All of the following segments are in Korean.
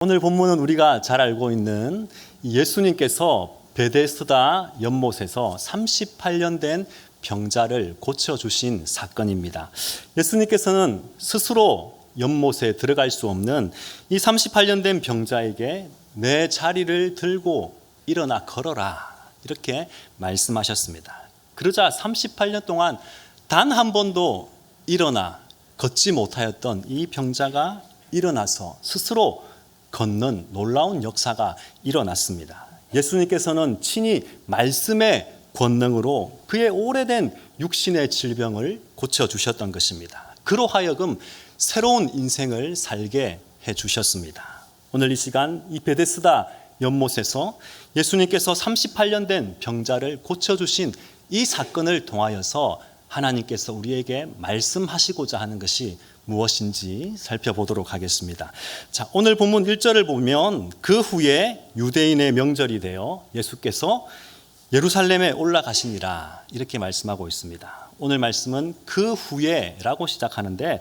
오늘 본문은 우리가 잘 알고 있는 예수님께서 베데스다 연못에서 38년 된 병자를 고쳐주신 사건입니다. 예수님께서는 스스로 연못에 들어갈 수 없는 이 38년 된 병자에게 내 자리를 들고 일어나 걸어라 이렇게 말씀하셨습니다. 그러자 38년 동안 단 한 번도 일어나 걷지 못하였던 이 병자가 일어나서 스스로 걷는 놀라운 역사가 일어났습니다. 예수님께서는 친히 말씀의 권능으로 그의 오래된 육신의 질병을 고쳐주셨던 것입니다. 그로 하여금 새로운 인생을 살게 해주셨습니다. 오늘 이 시간 이 베데스다 연못에서 예수님께서 38년 된 병자를 고쳐주신 이 사건을 통하여서 하나님께서 우리에게 말씀하시고자 하는 것이 무엇인지 살펴보도록 하겠습니다. 자, 오늘 본문 1절을 보면 그 후에 유대인의 명절이 되어 예수께서 예루살렘에 올라가시니라 이렇게 말씀하고 있습니다. 오늘 말씀은 그 후에라고 시작하는데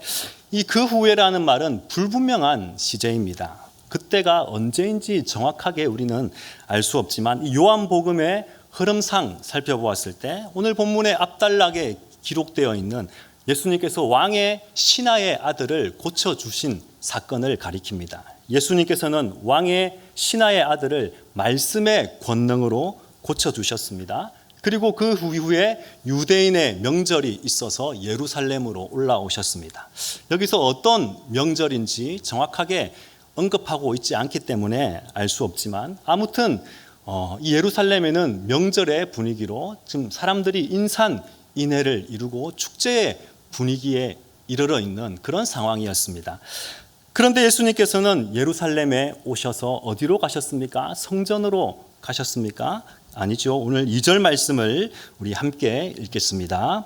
이 그 후에라는 말은 불분명한 시제입니다. 그때가 언제인지 정확하게 우리는 알 수 없지만 이 요한복음의 흐름상 살펴보았을 때 오늘 본문의 앞단락에 기록되어 있는 예수님께서 왕의 신하의 아들을 고쳐주신 사건을 가리킵니다. 예수님께서는 왕의 신하의 아들을 말씀의 권능으로 고쳐주셨습니다. 그리고 그 후에 유대인의 명절이 있어서 예루살렘으로 올라오셨습니다. 여기서 어떤 명절인지 정확하게 언급하고 있지 않기 때문에 알 수 없지만 아무튼 이 예루살렘에는 명절의 분위기로 지금 사람들이 인산인해를 이루고 축제의 분위기에 이르러 있는 그런 상황이었습니다. 그런데 예수님께서는 예루살렘에 오셔서 어디로 가셨습니까? 성전으로 가셨습니까? 아니죠. 오늘 2절 말씀을 우리 함께 읽겠습니다.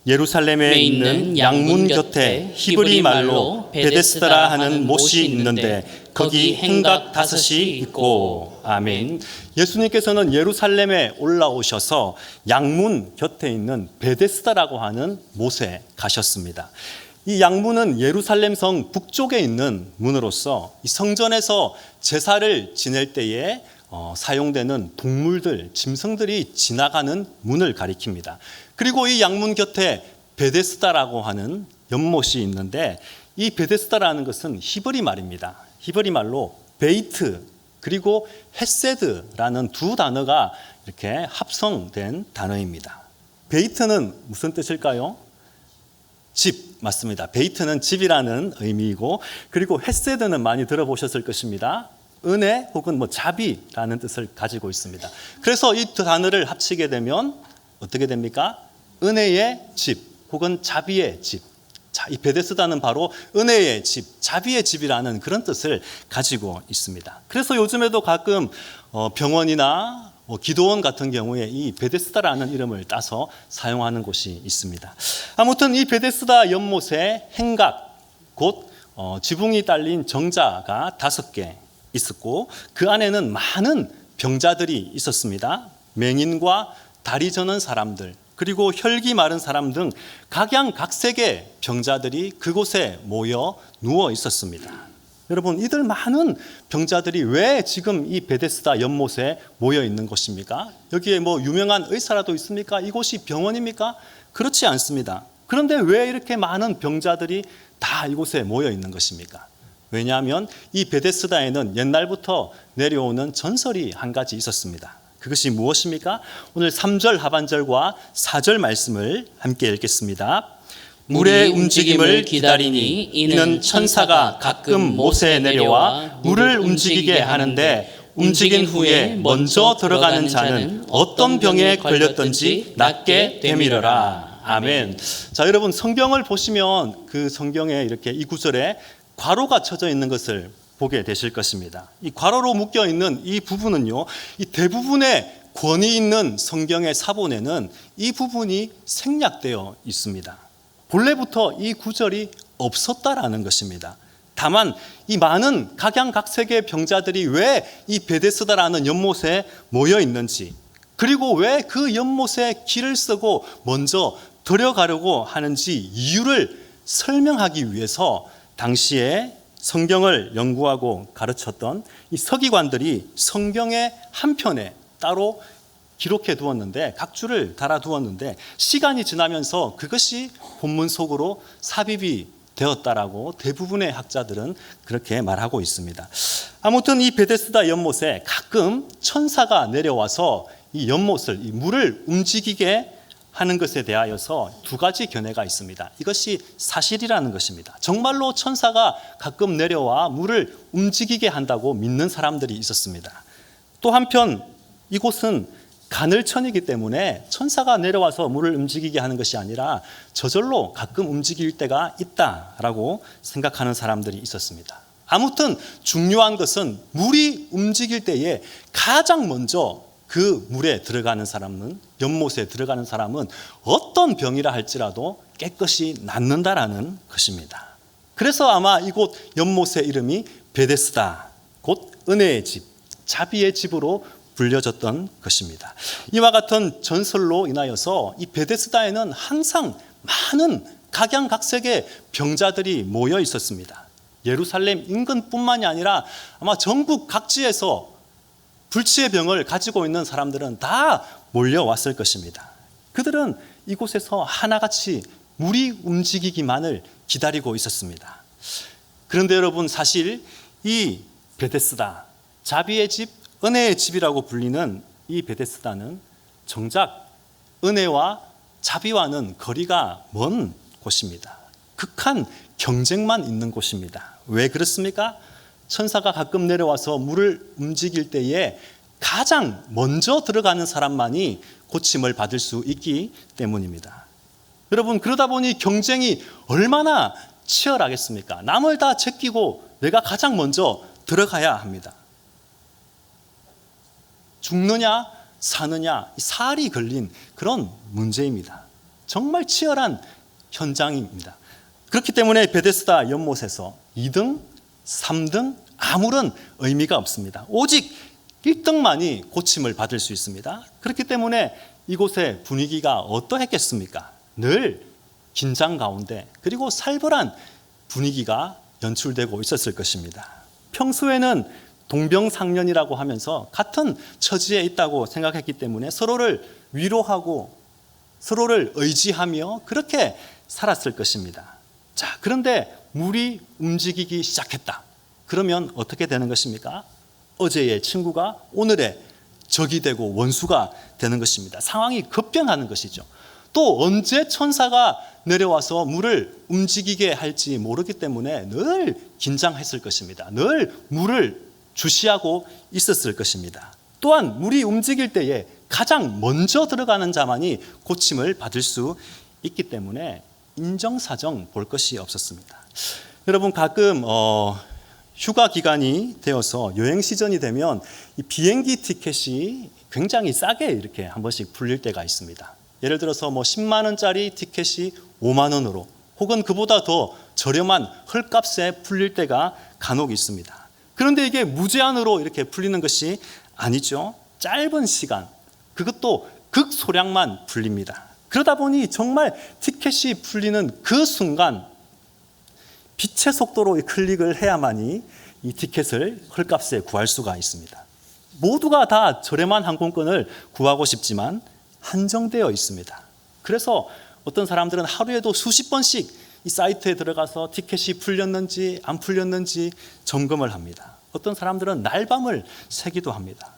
예루살렘에 있는 양문 곁에 히브리 말로 베데스다라 하는 못이 있는데 거기 행각 5이 있고. 아멘. 예수님께서는 예루살렘에 올라오셔서 양문 곁에 있는 베데스다라고 하는 못에 가셨습니다. 이 양문은 예루살렘 성 북쪽에 있는 문으로서 이 성전에서 제사를 지낼 때에 사용되는 동물들, 짐승들이 지나가는 문을 가리킵니다. 그리고 이 양문 곁에 베데스다라고 하는 연못이 있는데 이 베데스다라는 것은 히브리 말입니다. 히브리 말로 베이트 그리고 헤세드라는 두 단어가 이렇게 합성된 단어입니다. 베이트는 무슨 뜻일까요? 집, 맞습니다. 베이트는 집이라는 의미이고 그리고 헤세드는 많이 들어보셨을 것입니다. 은혜 혹은 자비라는 뜻을 가지고 있습니다. 그래서 이 두 단어를 합치게 되면 어떻게 됩니까? 은혜의 집 혹은 자비의 집. 자, 이 베데스다는 바로 은혜의 집, 자비의 집이라는 그런 뜻을 가지고 있습니다. 그래서 요즘에도 가끔 병원이나 기도원 같은 경우에 이 베데스다라는 이름을 따서 사용하는 곳이 있습니다. 아무튼 이 베데스다 연못에 행각, 곧 지붕이 딸린 정자가 5개 있었고 그 안에는 많은 병자들이 있었습니다. 맹인과 다리 저는 사람들 그리고 혈기 마른 사람 등 각양각색의 병자들이 그곳에 모여 누워 있었습니다. 여러분, 이들 많은 병자들이 왜 지금 이 베데스다 연못에 모여 있는 것입니까? 여기에 유명한 의사라도 있습니까? 이곳이 병원입니까? 그렇지 않습니다. 그런데 왜 이렇게 많은 병자들이 다 이곳에 모여 있는 것입니까? 왜냐하면 이 베데스다에는 옛날부터 내려오는 전설이 한 가지 있었습니다. 그것이 무엇입니까? 오늘 3절 하반절과 4절 말씀을 함께 읽겠습니다. 물의 움직임을 기다리니 이는 천사가 가끔 못에 내려와 물을 움직이게 하는데 움직인 후에 먼저 들어가는 자는 어떤 병에 걸렸던지 낫게 되밀어라. 아멘. 자, 여러분 성경을 보시면 그 성경에 이렇게 이 구절에 괄호가 쳐져 있는 것을 보게 되실 것입니다. 이 괄호로 묶여 있는 이 부분은요, 이 대부분의 권위 있는 성경의 사본에는 이 부분이 생략되어 있습니다. 본래부터 이 구절이 없었다라는 것입니다. 다만 이 많은 각양각색의 병자들이 왜 이 베데스다라는 연못에 모여 있는지, 그리고 왜 그 연못에 길을 쓰고 먼저 들어가려고 하는지 이유를 설명하기 위해서 당시에 성경을 연구하고 가르쳤던 이 서기관들이 성경의 한편에 따로 기록해 두었는데, 각 줄을 달아 두었는데, 시간이 지나면서 그것이 본문 속으로 삽입이 되었다라고 대부분의 학자들은 그렇게 말하고 있습니다. 아무튼 이 베데스다 연못에 가끔 천사가 내려와서 이 연못을, 이 물을 움직이게 하는 것에 대하여서 두 가지 견해가 있습니다. 이것이 사실이라는 것입니다. 정말로 천사가 가끔 내려와 물을 움직이게 한다고 믿는 사람들이 있었습니다. 또 한편 이곳은 가늘천이기 때문에 천사가 내려와서 물을 움직이게 하는 것이 아니라 저절로 가끔 움직일 때가 있다라고 생각하는 사람들이 있었습니다. 아무튼 중요한 것은 물이 움직일 때에 가장 먼저 그 물에 들어가는 사람은, 연못에 들어가는 사람은 어떤 병이라 할지라도 깨끗이 낫는다라는 것입니다. 그래서 아마 이곳 연못의 이름이 베데스다, 곧 은혜의 집, 자비의 집으로 불려졌던 것입니다. 이와 같은 전설로 인하여서 이 베데스다에는 항상 많은 각양각색의 병자들이 모여 있었습니다. 예루살렘 인근뿐만이 아니라 아마 전국 각지에서 불치의 병을 가지고 있는 사람들은 다 몰려왔을 것입니다. 그들은 이곳에서 하나같이 물이 움직이기만을 기다리고 있었습니다. 그런데 여러분, 사실 이 베데스다, 자비의 집, 은혜의 집이라고 불리는 이 베데스다는 정작 은혜와 자비와는 거리가 먼 곳입니다. 극한 경쟁만 있는 곳입니다. 왜 그렇습니까? 천사가 가끔 내려와서 물을 움직일 때에 가장 먼저 들어가는 사람만이 고침을 받을 수 있기 때문입니다. 여러분, 그러다 보니 경쟁이 얼마나 치열하겠습니까? 남을 다 제끼고 내가 가장 먼저 들어가야 합니다. 죽느냐 사느냐, 살이 걸린 그런 문제입니다. 정말 치열한 현장입니다. 그렇기 때문에 베데스다 연못에서 2등, 3등 아무런 의미가 없습니다. 오직 1등만이 고침을 받을 수 있습니다. 그렇기 때문에 이곳의 분위기가 어떠했겠습니까? 늘 긴장 가운데, 그리고 살벌한 분위기가 연출되고 있었을 것입니다. 평소에는 동병상련이라고 하면서 같은 처지에 있다고 생각했기 때문에 서로를 위로하고 서로를 의지하며 그렇게 살았을 것입니다. 자, 그런데 물이 움직이기 시작했다. 그러면 어떻게 되는 것입니까? 어제의 친구가 오늘의 적이 되고 원수가 되는 것입니다. 상황이 급변하는 것이죠. 또 언제 천사가 내려와서 물을 움직이게 할지 모르기 때문에 늘 긴장했을 것입니다. 늘 물을 주시하고 있었을 것입니다. 또한 물이 움직일 때에 가장 먼저 들어가는 자만이 고침을 받을 수 있기 때문에 인정사정 볼 것이 없었습니다. 여러분, 가끔 휴가 기간이 되어서 여행 시즌이 되면 이 비행기 티켓이 굉장히 싸게 이렇게 한 번씩 풀릴 때가 있습니다. 예를 들어서 10만 원짜리 티켓이 5만 원으로, 혹은 그보다 더 저렴한 헐값에 풀릴 때가 간혹 있습니다. 그런데 이게 무제한으로 이렇게 풀리는 것이 아니죠. 짧은 시간, 그것도 극소량만 풀립니다. 그러다 보니 정말 티켓이 풀리는 그 순간 빛의 속도로 클릭을 해야만이 이 티켓을 헐값에 구할 수가 있습니다. 모두가 다 저렴한 항공권을 구하고 싶지만 한정되어 있습니다. 그래서 어떤 사람들은 하루에도 수십 번씩 이 사이트에 들어가서 티켓이 풀렸는지 안 풀렸는지 점검을 합니다. 어떤 사람들은 날밤을 새기도 합니다.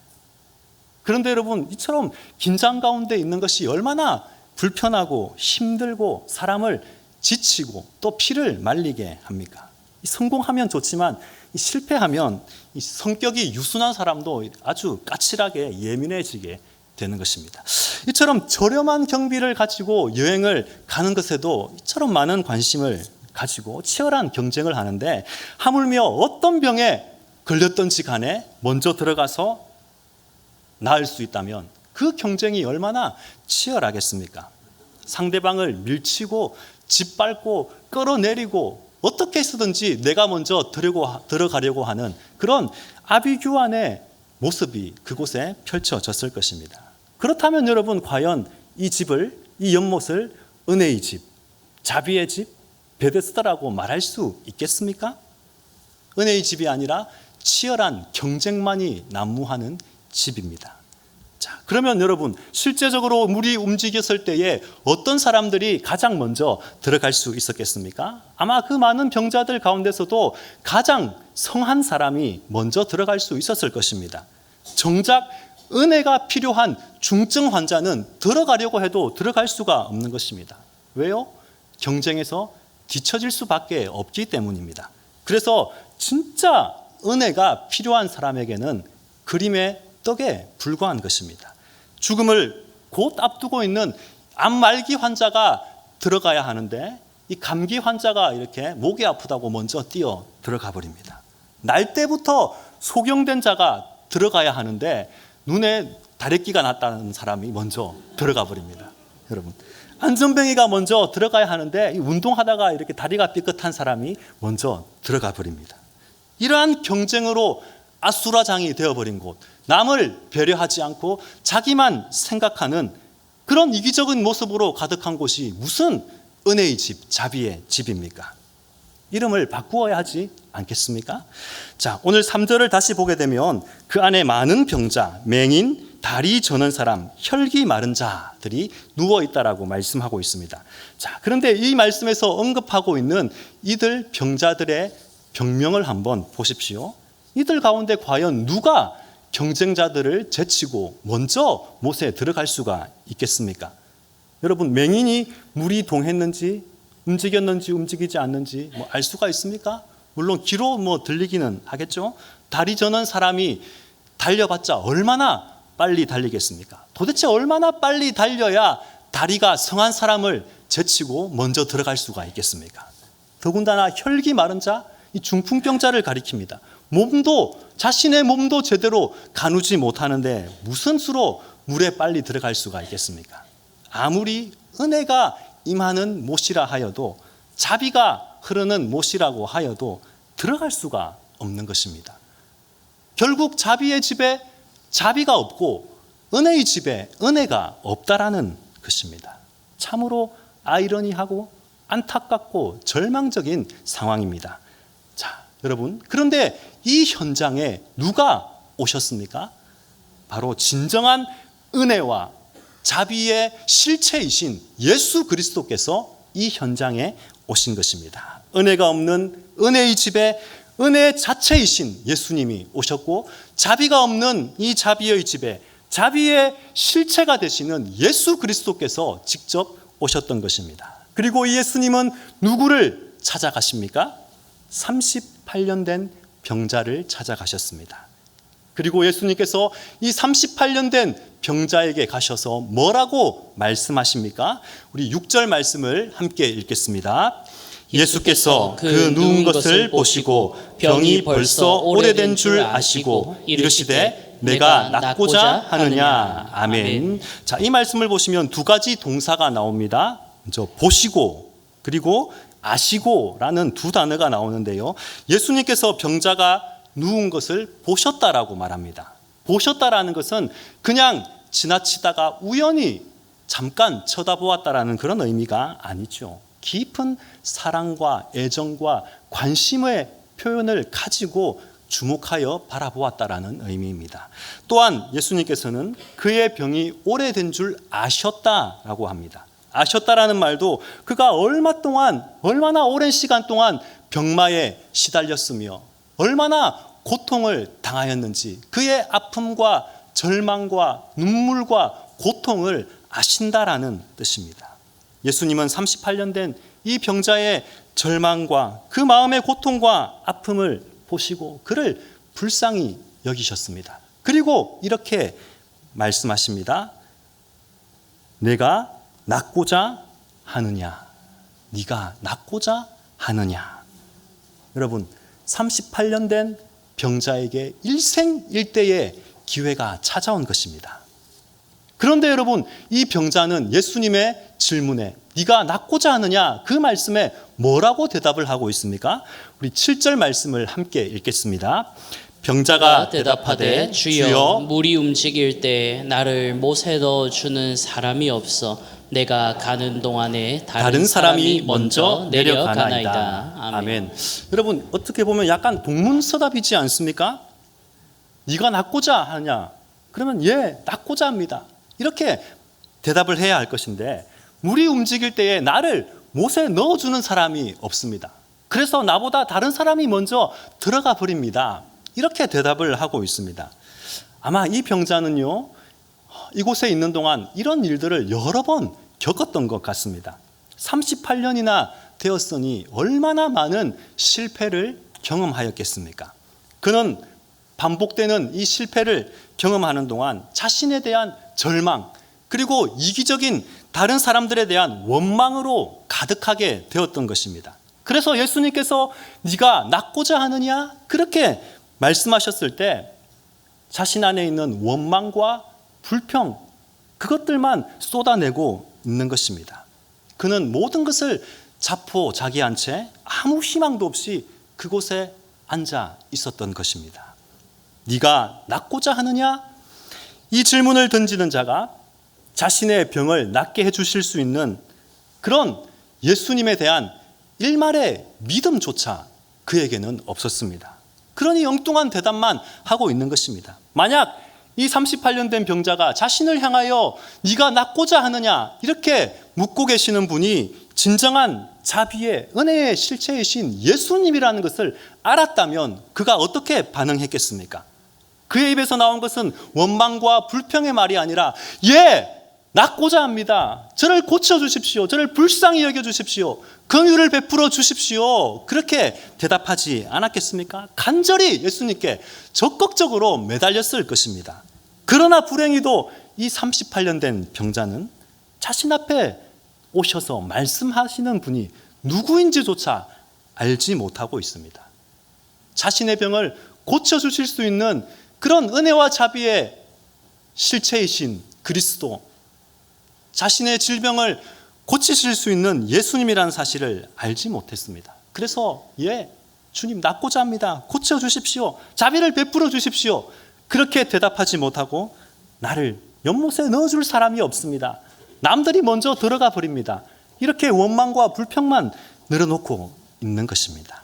그런데 여러분, 이처럼 긴장 가운데 있는 것이 얼마나 불편하고 힘들고 사람을 지치고 또 피를 말리게 합니까? 성공하면 좋지만 실패하면 이 성격이 유순한 사람도 아주 까칠하게 예민해지게 되는 것입니다. 이처럼 저렴한 경비를 가지고 여행을 가는 것에도 이처럼 많은 관심을 가지고 치열한 경쟁을 하는데, 하물며 어떤 병에 걸렸던지 간에 먼저 들어가서 나을 수 있다면 그 경쟁이 얼마나 치열하겠습니까? 상대방을 밀치고 짓밟고 끌어내리고 어떻게 해서든지 내가 먼저 들어가려고 하는 그런 아비규환의 모습이 그곳에 펼쳐졌을 것입니다. 그렇다면 여러분, 과연 이 집을, 이 연못을 은혜의 집, 자비의 집, 베데스다라고 말할 수 있겠습니까? 은혜의 집이 아니라 치열한 경쟁만이 난무하는 집입니다. 자, 그러면 여러분, 실제적으로 물이 움직였을 때에 어떤 사람들이 가장 먼저 들어갈 수 있었겠습니까? 아마 그 많은 병자들 가운데서도 가장 성한 사람이 먼저 들어갈 수 있었을 것입니다. 정작 은혜가 필요한 중증 환자는 들어가려고 해도 들어갈 수가 없는 것입니다. 왜요? 경쟁에서 뒤처질 수밖에 없기 때문입니다. 그래서 진짜 은혜가 필요한 사람에게는 그림의 떡에 불과한 것입니다. 죽음을 곧 앞두고 있는 암 말기 환자가 들어가야 하는데 이 감기 환자가 이렇게 목이 아프다고 먼저 뛰어 들어가 버립니다. 날 때부터 소경된 자가 들어가야 하는데 눈에 다래끼가 났다는 사람이 먼저 들어가 버립니다. 여러분, 안전뱅이가 먼저 들어가야 하는데 운동하다가 이렇게 다리가 삐끗한 사람이 먼저 들어가 버립니다. 이러한 경쟁으로 아수라장이 되어버린 곳, 남을 배려하지 않고 자기만 생각하는 그런 이기적인 모습으로 가득한 곳이 무슨 은혜의 집, 자비의 집입니까? 이름을 바꾸어야 하지 않겠습니까? 자, 오늘 3절을 다시 보게 되면 그 안에 많은 병자, 맹인, 다리 저는 사람, 혈기 마른 자들이 누워있다라고 말씀하고 있습니다. 자, 그런데 이 말씀에서 언급하고 있는 이들 병자들의 병명을 한번 보십시오. 이들 가운데 과연 누가 경쟁자들을 제치고 먼저 못에 들어갈 수가 있겠습니까? 여러분, 맹인이 물이 동했는지 움직였는지 움직이지 않는지 알 수가 있습니까? 물론 귀로 들리기는 하겠죠. 다리 저는 사람이 달려봤자 얼마나 빨리 달리겠습니까? 도대체 얼마나 빨리 달려야 다리가 성한 사람을 제치고 먼저 들어갈 수가 있겠습니까? 더군다나 혈기 마른 자, 이 중풍병자를 가리킵니다. 자신의 몸도 제대로 가누지 못하는데 무슨 수로 물에 빨리 들어갈 수가 있겠습니까? 아무리 은혜가 임하는 못이라 하여도, 자비가 흐르는 못이라고 하여도 들어갈 수가 없는 것입니다. 결국 자비의 집에 자비가 없고 은혜의 집에 은혜가 없다라는 것입니다. 참으로 아이러니하고 안타깝고 절망적인 상황입니다. 자, 여러분, 그런데 이 현장에 누가 오셨습니까? 바로 진정한 은혜와 자비의 실체이신 예수 그리스도께서 이 현장에 오신 것입니다. 은혜가 없는 은혜의 집에 은혜 자체이신 예수님이 오셨고, 자비가 없는 이 자비의 집에 자비의 실체가 되시는 예수 그리스도께서 직접 오셨던 것입니다. 그리고 이 예수님은 누구를 찾아가십니까? 38년 된 병자를 찾아가셨습니다. 그리고 예수님께서 이 38년 된 병자에게 가셔서 뭐라고 말씀하십니까? 우리 6절 말씀을 함께 읽겠습니다. 예수께서 그 누운 것을 보시고 병이 벌써 오래된 줄 아시고 이르시되 내가 낫고자 하느냐. 아멘. 자, 이 말씀을 보시면 두 가지 동사가 나옵니다. 먼저 보시고 그리고 아시고라는 두 단어가 나오는데요. 예수님께서 병자가 누운 것을 보셨다라고 말합니다. 보셨다라는 것은 그냥 지나치다가 우연히 잠깐 쳐다보았다라는 그런 의미가 아니죠. 깊은 사랑과 애정과 관심의 표현을 가지고 주목하여 바라보았다라는 의미입니다. 또한 예수님께서는 그의 병이 오래된 줄 아셨다라고 합니다. 아셨다라는 말도 그가 얼마나 오랜 시간 동안 병마에 시달렸으며 얼마나 고통을 당하였는지 그의 아픔과 절망과 눈물과 고통을 아신다라는 뜻입니다. 예수님은 38년 된 이 병자의 절망과 그 마음의 고통과 아픔을 보시고 그를 불쌍히 여기셨습니다. 그리고 이렇게 말씀하십니다. 내가 낫고자 하느냐? 네가 낫고자 하느냐? 여러분, 38년 된 병자에게 일생일대의 기회가 찾아온 것입니다. 그런데 여러분, 이 병자는 예수님의 질문에 네가 낫고자 하느냐? 그 말씀에 뭐라고 대답을 하고 있습니까? 우리 7절 말씀을 함께 읽겠습니다. 병자가 대답하되 주여 물이 움직일 때 나를 못에 넣어 주는 사람이 없어 내가 가는 동안에 다른 사람이 먼저 내려가나이다. 아멘. 여러분, 어떻게 보면 약간 동문서답이지 않습니까? 네가 낫고자 하냐? 그러면 예, 낫고자 합니다. 이렇게 대답을 해야 할 것인데, 물이 움직일 때에 나를 못에 넣어주는 사람이 없습니다. 그래서 나보다 다른 사람이 먼저 들어가 버립니다. 이렇게 대답을 하고 있습니다. 아마 이 병자는요, 이곳에 있는 동안 이런 일들을 여러 번 겪었던 것 같습니다. 38년이나 되었으니 얼마나 많은 실패를 경험하였겠습니까? 그는 반복되는 이 실패를 경험하는 동안 자신에 대한 절망, 그리고 이기적인 다른 사람들에 대한 원망으로 가득하게 되었던 것입니다. 그래서 예수님께서 네가 낫고자 하느냐? 그렇게 말씀하셨을 때 자신 안에 있는 원망과 불평, 그것들만 쏟아내고 있는 것입니다. 그는 모든 것을 자포자기한 채 아무 희망도 없이 그곳에 앉아 있었던 것입니다. 네가 낫고자 하느냐? 이 질문을 던지는 자가 자신의 병을 낫게 해주실 수 있는 그런 예수님에 대한 일말의 믿음조차 그에게는 없었습니다. 그러니 엉뚱한 대답만 하고 있는 것입니다. 만약 이 38년 된 병자가 자신을 향하여 네가 낫고자 하느냐 이렇게 묻고 계시는 분이 진정한 자비의 은혜의 실체이신 예수님이라는 것을 알았다면 그가 어떻게 반응했겠습니까? 그의 입에서 나온 것은 원망과 불평의 말이 아니라 예! 낫고자 합니다. 저를 고쳐주십시오. 저를 불쌍히 여겨주십시오. 긍휼을 베풀어 주십시오. 그렇게 대답하지 않았겠습니까? 간절히 예수님께 적극적으로 매달렸을 것입니다. 그러나 불행히도 이 38년 된 병자는 자신 앞에 오셔서 말씀하시는 분이 누구인지조차 알지 못하고 있습니다. 자신의 병을 고쳐주실 수 있는 그런 은혜와 자비의 실체이신 그리스도, 자신의 질병을 고치실 수 있는 예수님이라는 사실을 알지 못했습니다. 그래서 예, 주님 낫고자 합니다. 고쳐주십시오. 자비를 베풀어 주십시오. 그렇게 대답하지 못하고 나를 연못에 넣어줄 사람이 없습니다. 남들이 먼저 들어가 버립니다. 이렇게 원망과 불평만 늘어놓고 있는 것입니다.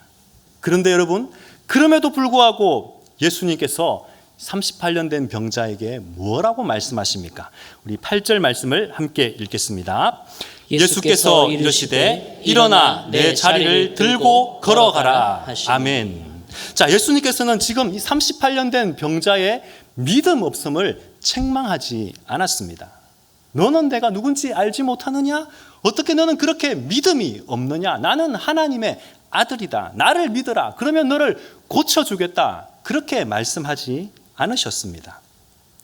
그런데 여러분, 그럼에도 불구하고 예수님께서 38년 된 병자에게 뭐라고 말씀하십니까? 우리 8절 말씀을 함께 읽겠습니다. 예수께서 이르시되 일어나 내 자리를 들고 걸어가라. 아멘. 자, 예수님께서는 지금 이 38년 된 병자의 믿음 없음을 책망하지 않았습니다. 너는 내가 누군지 알지 못하느냐? 어떻게 너는 그렇게 믿음이 없느냐? 나는 하나님의 아들이다. 나를 믿어라. 그러면 너를 고쳐주겠다. 그렇게 말씀하지 않으셨습니다.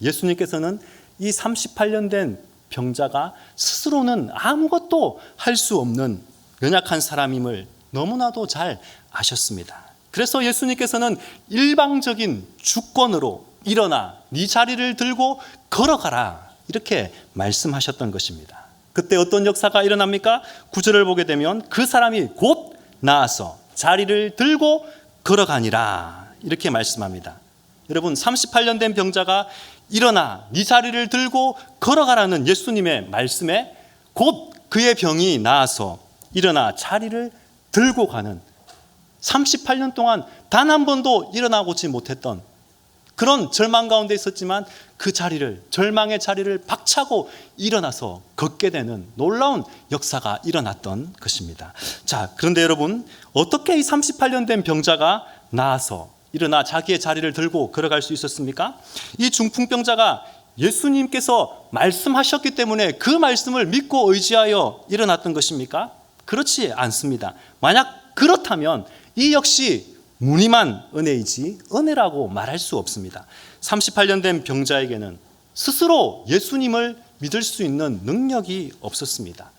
예수님께서는 이 38년 된 병자가 스스로는 아무것도 할 수 없는 연약한 사람임을 너무나도 잘 아셨습니다. 그래서 예수님께서는 일방적인 주권으로 일어나 네 자리를 들고 걸어가라 이렇게 말씀하셨던 것입니다. 그때 어떤 역사가 일어납니까? 9절을 보게 되면 그 사람이 곧 나아서 자리를 들고 걸어가니라 이렇게 말씀합니다. 여러분, 38년 된 병자가 일어나 네 자리를 들고 걸어가라는 예수님의 말씀에 곧 그의 병이 나아서 일어나 자리를 들고 가는 38년 동안 단 한 번도 일어나고지 못했던 그런 절망 가운데 있었지만 그 자리를, 절망의 자리를 박차고 일어나서 걷게 되는 놀라운 역사가 일어났던 것입니다. 자, 그런데 여러분, 어떻게 이 38년 된 병자가 나아서 일어나 자기의 자리를 들고 걸어갈 수 있었습니까? 이 중풍병자가 예수님께서 말씀하셨기 때문에 그 말씀을 믿고 의지하여 일어났던 것입니까? 그렇지 않습니다. 만약 그렇다면 이 역시 무늬만 은혜이지 은혜라고 말할 수 없습니다. 38년 된 병자에게는 스스로 예수님을 믿을 수 있는 능력이 없었습니다.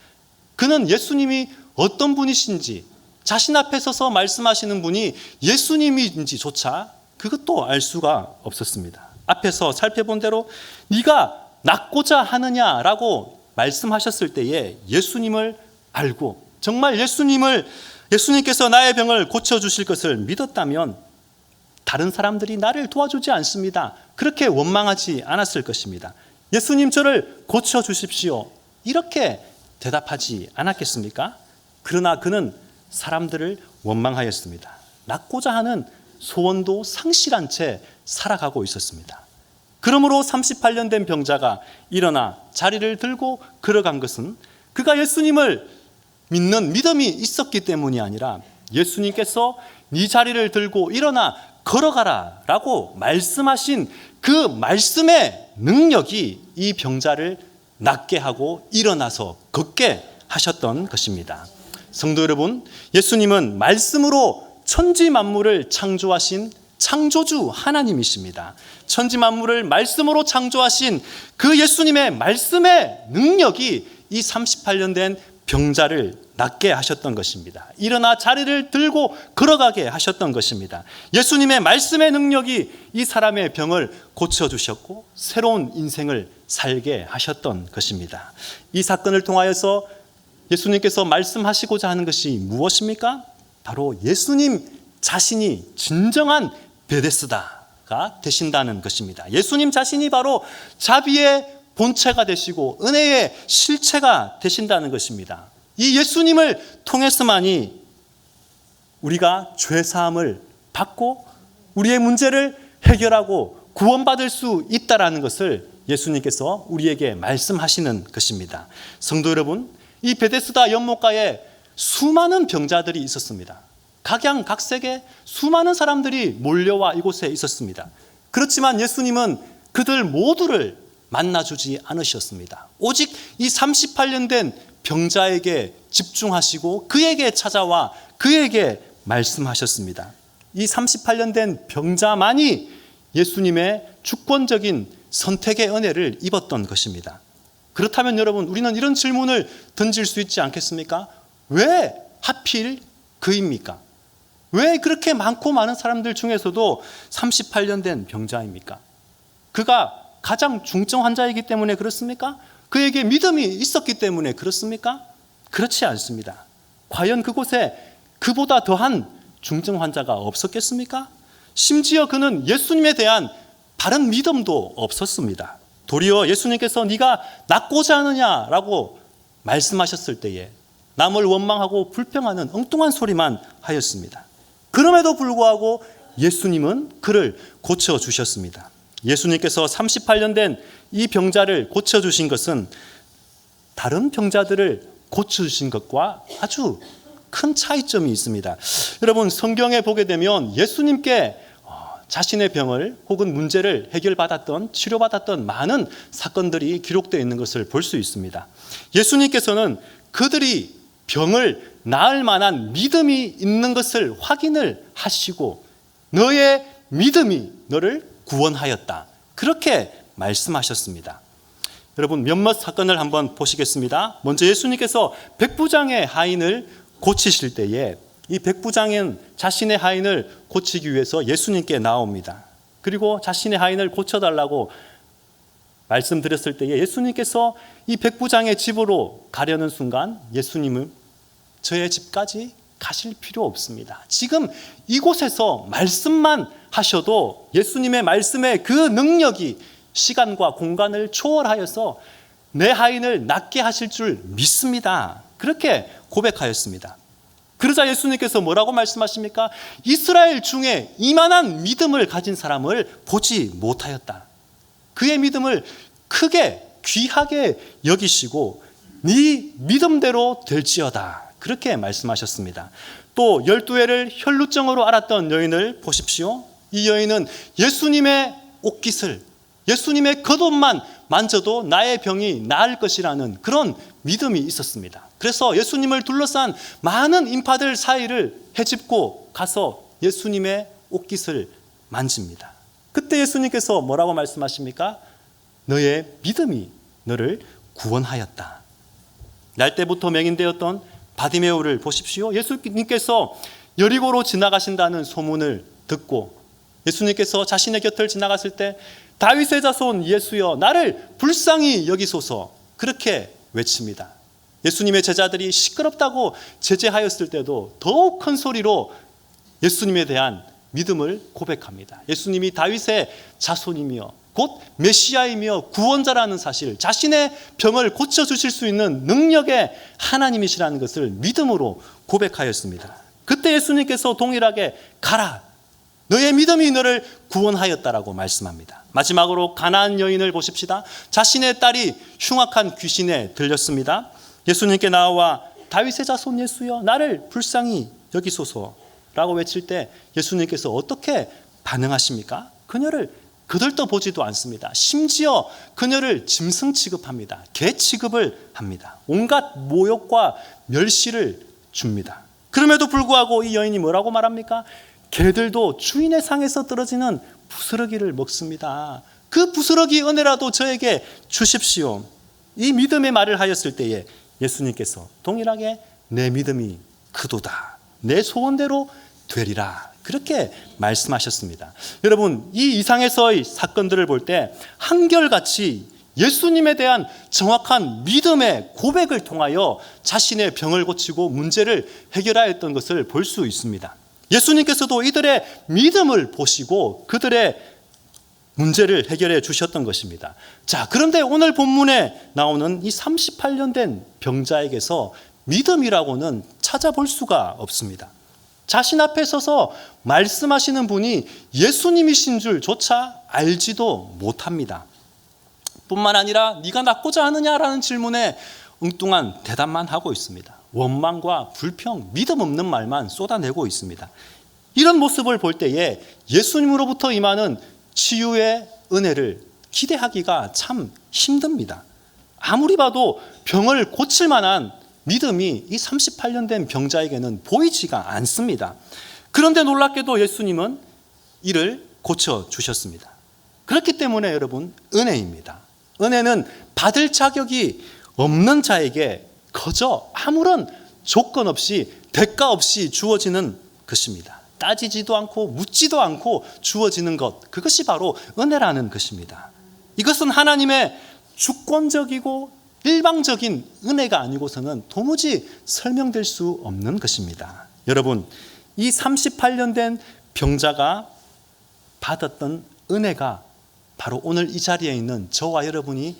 그는 예수님이 어떤 분이신지, 자신 앞에 서서 말씀하시는 분이 예수님인지조차 그것도 알 수가 없었습니다. 앞에서 살펴본 대로 네가 낫고자 하느냐라고 말씀하셨을 때에 예수님을 알고 정말 예수님께서 나의 병을 고쳐주실 것을 믿었다면 다른 사람들이 나를 도와주지 않습니다. 그렇게 원망하지 않았을 것입니다. 예수님 저를 고쳐주십시오. 이렇게 대답하지 않았겠습니까? 그러나 그는 사람들을 원망하였습니다. 낳고자 하는 소원도 상실한 채 살아가고 있었습니다. 그러므로 38년 된 병자가 일어나 자리를 들고 걸어간 것은 그가 예수님을 믿는 믿음이 있었기 때문이 아니라 예수님께서 네 자리를 들고 일어나 걸어가라 라고 말씀하신 그 말씀의 능력이 이 병자를 낫게 하고 일어나서 걷게 하셨던 것입니다. 성도 여러분, 예수님은 말씀으로 천지 만물을 창조하신 창조주 하나님이십니다. 천지 만물을 말씀으로 창조하신 그 예수님의 말씀의 능력이 이 38년 된 병자를 낫게 하셨던 것입니다. 일어나 자리를 들고 걸어가게 하셨던 것입니다. 예수님의 말씀의 능력이 이 사람의 병을 고쳐주셨고 새로운 인생을 살게 하셨던 것입니다. 이 사건을 통하여서 예수님께서 말씀하시고자 하는 것이 무엇입니까? 바로 예수님 자신이 진정한 베데스다가 되신다는 것입니다. 예수님 자신이 바로 자비의 본체가 되시고 은혜의 실체가 되신다는 것입니다. 이 예수님을 통해서만이 우리가 죄사함을 받고 우리의 문제를 해결하고 구원받을 수 있다라는 것을 예수님께서 우리에게 말씀하시는 것입니다. 성도 여러분, 이 베데스다 연못가에 수많은 병자들이 있었습니다. 각양각색의 수많은 사람들이 몰려와 이곳에 있었습니다. 그렇지만 예수님은 그들 모두를 만나주지 않으셨습니다. 오직 이 38년 된 병자에게 집중하시고 그에게 찾아와 그에게 말씀하셨습니다. 이 38년 된 병자만이 예수님의 주권적인 선택의 은혜를 입었던 것입니다. 그렇다면 여러분, 우리는 이런 질문을 던질 수 있지 않겠습니까? 왜 하필 그입니까? 왜 그렇게 많고 많은 사람들 중에서도 38년 된 병자입니까? 그가 가장 중증 환자이기 때문에 그렇습니까? 그에게 믿음이 있었기 때문에 그렇습니까? 그렇지 않습니다. 과연 그곳에 그보다 더한 중증 환자가 없었겠습니까? 심지어 그는 예수님에 대한 바른 믿음도 없었습니다. 도리어 예수님께서 네가 낫고자 하느냐라고 말씀하셨을 때에 남을 원망하고 불평하는 엉뚱한 소리만 하였습니다. 그럼에도 불구하고 예수님은 그를 고쳐주셨습니다. 예수님께서 38년 된 이 병자를 고쳐주신 것은 다른 병자들을 고쳐주신 것과 아주 큰 차이점이 있습니다. 여러분, 성경에 보게 되면 예수님께 자신의 병을 혹은 문제를 해결받았던, 치료받았던 많은 사건들이 기록되어 있는 것을 볼 수 있습니다. 예수님께서는 그들이 병을 나을 만한 믿음이 있는 것을 확인을 하시고 너의 믿음이 너를 구원하였다, 그렇게 말씀하셨습니다. 여러분, 몇몇 사건을 한번 보시겠습니다. 먼저 예수님께서 백부장의 하인을 고치실 때에 이 백부장은 자신의 하인을 고치기 위해서 예수님께 나옵니다. 그리고 자신의 하인을 고쳐달라고 말씀드렸을 때에 예수님께서 이 백부장의 집으로 가려는 순간 예수님은 저의 집까지 가실 필요 없습니다. 지금 이곳에서 말씀만 하셔도 예수님의 말씀의 그 능력이 시간과 공간을 초월하여서 내 하인을 낫게 하실 줄 믿습니다. 그렇게 고백하였습니다. 그러자 예수님께서 뭐라고 말씀하십니까? 이스라엘 중에 이만한 믿음을 가진 사람을 보지 못하였다. 그의 믿음을 크게 귀하게 여기시고 네 믿음대로 될지어다, 그렇게 말씀하셨습니다. 또 12해를 혈루증으로 앓았던 여인을 보십시오. 이 여인은 예수님의 옷깃을, 예수님의 겉옷만 만져도 나의 병이 나을 것이라는 그런 믿음이 있었습니다. 그래서 예수님을 둘러싼 많은 인파들 사이를 헤집고 가서 예수님의 옷깃을 만집니다. 그때 예수님께서 뭐라고 말씀하십니까? 너의 믿음이 너를 구원하였다. 날 때부터 맹인되었던 바디메오를 보십시오. 예수님께서 여리고로 지나가신다는 소문을 듣고 예수님께서 자신의 곁을 지나갔을 때 다윗의 자손 예수여 나를 불쌍히 여기소서, 그렇게 외칩니다. 예수님의 제자들이 시끄럽다고 제재하였을 때도 더욱 큰 소리로 예수님에 대한 믿음을 고백합니다. 예수님이 다윗의 자손이며 곧 메시아이며 구원자라는 사실, 자신의 병을 고쳐주실 수 있는 능력의 하나님이시라는 것을 믿음으로 고백하였습니다. 그때 예수님께서 동일하게 가라, 너의 믿음이 너를 구원하였다라고 말씀합니다. 마지막으로 가나안 여인을 보십시다. 자신의 딸이 흉악한 귀신에 들렸습니다. 예수님께 나와 다윗의 자손 예수여 나를 불쌍히 여기소서라고 외칠 때 예수님께서 어떻게 반응하십니까? 그녀를 거들떠보지도 않습니다. 심지어 그녀를 짐승 취급합니다. 개 취급을 합니다. 온갖 모욕과 멸시를 줍니다. 그럼에도 불구하고 이 여인이 뭐라고 말합니까? 개들도 주인의 상에서 떨어지는 부스러기를 먹습니다. 그 부스러기 은혜라도 저에게 주십시오. 이 믿음의 말을 하였을 때에 예수님께서 동일하게 내 믿음이 크도다, 내 소원대로 되리라, 그렇게 말씀하셨습니다. 여러분, 이 이상에서의 사건들을 볼 때 한결같이 예수님에 대한 정확한 믿음의 고백을 통하여 자신의 병을 고치고 문제를 해결하였던 것을 볼 수 있습니다. 예수님께서도 이들의 믿음을 보시고 그들의 문제를 해결해 주셨던 것입니다. 자, 그런데 오늘 본문에 나오는 이 38년 된 병자에게서 믿음이라고는 찾아볼 수가 없습니다. 자신 앞에 서서 말씀하시는 분이 예수님이신 줄조차 알지도 못합니다. 뿐만 아니라 네가 낫고자 하느냐라는 질문에 엉뚱한 대답만 하고 있습니다. 원망과 불평, 믿음 없는 말만 쏟아내고 있습니다. 이런 모습을 볼 때에 예수님으로부터 임하는 치유의 은혜를 기대하기가 참 힘듭니다. 아무리 봐도 병을 고칠 만한 믿음이 이 38년 된 병자에게는 보이지가 않습니다. 그런데 놀랍게도 예수님은 이를 고쳐주셨습니다. 그렇기 때문에 여러분, 은혜입니다. 은혜는 받을 자격이 없는 자에게 거저 아무런 조건 없이 대가 없이 주어지는 것입니다. 따지지도 않고 묻지도 않고 주어지는 것, 그것이 바로 은혜라는 것입니다. 이것은 하나님의 주권적이고 일방적인 은혜가 아니고서는 도무지 설명될 수 없는 것입니다. 여러분, 이 38년 된 병자가 받았던 은혜가 바로 오늘 이 자리에 있는 저와 여러분이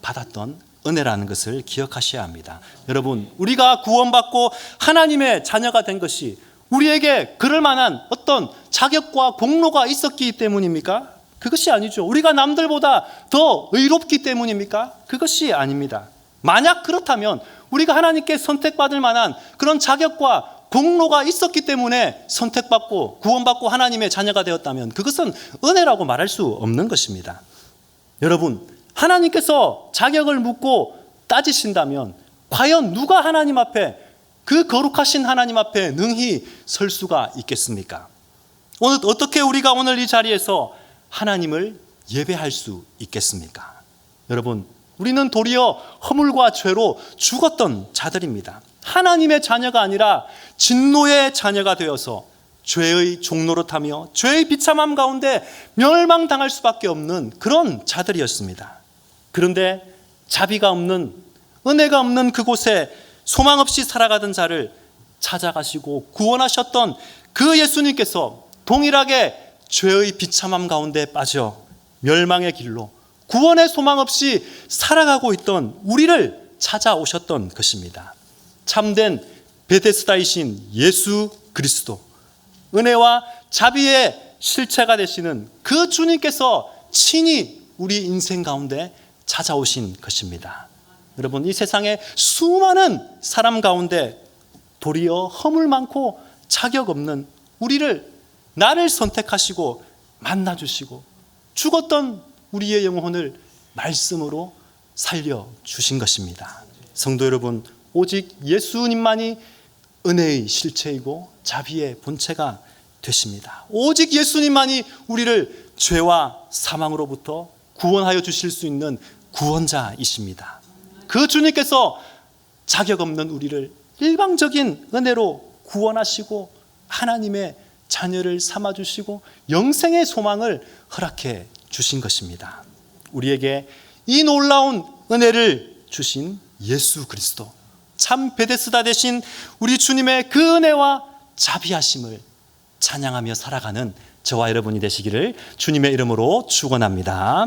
받았던 은혜라는 것을 기억하셔야 합니다. 여러분, 우리가 구원받고 하나님의 자녀가 된 것이 우리에게 그럴 만한 어떤 자격과 공로가 있었기 때문입니까? 그것이 아니죠. 우리가 남들보다 더 의롭기 때문입니까? 그것이 아닙니다. 만약 그렇다면 우리가 하나님께 선택받을 만한 그런 자격과 공로가 있었기 때문에 선택받고 구원받고 하나님의 자녀가 되었다면 그것은 은혜라고 말할 수 없는 것입니다. 여러분, 하나님께서 자격을 묻고 따지신다면 과연 누가 하나님 앞에, 그 거룩하신 하나님 앞에 능히 설 수가 있겠습니까? 오늘 어떻게 우리가 오늘 이 자리에서 하나님을 예배할 수 있겠습니까? 여러분, 우리는 도리어 허물과 죄로 죽었던 자들입니다. 하나님의 자녀가 아니라 진노의 자녀가 되어서 죄의 종노릇하며 죄의 비참함 가운데 멸망당할 수밖에 없는 그런 자들이었습니다. 그런데 자비가 없는, 은혜가 없는 그곳에 소망 없이 살아가던 자를 찾아가시고 구원하셨던 그 예수님께서 동일하게 죄의 비참함 가운데 빠져 멸망의 길로 구원의 소망 없이 살아가고 있던 우리를 찾아오셨던 것입니다. 참된 베데스다이신 예수 그리스도, 은혜와 자비의 실체가 되시는 그 주님께서 친히 우리 인생 가운데 찾아오신 것입니다. 여러분, 이 세상에 수많은 사람 가운데 도리어 허물 많고 자격 없는 우리를, 나를 선택하시고 만나주시고 죽었던 우리의 영혼을 말씀으로 살려주신 것입니다. 성도 여러분, 오직 예수님만이 은혜의 실체이고 자비의 본체가 되십니다. 오직 예수님만이 우리를 죄와 사망으로부터 구원하여 주실 수 있는 구원자이십니다. 그 주님께서 자격 없는 우리를 일방적인 은혜로 구원하시고 하나님의 자녀를 삼아주시고 영생의 소망을 허락해 주신 것입니다. 우리에게 이 놀라운 은혜를 주신 예수 그리스도, 참 베데스다 되신 우리 주님의 그 은혜와 자비하심을 찬양하며 살아가는 저와 여러분이 되시기를 주님의 이름으로 축원합니다.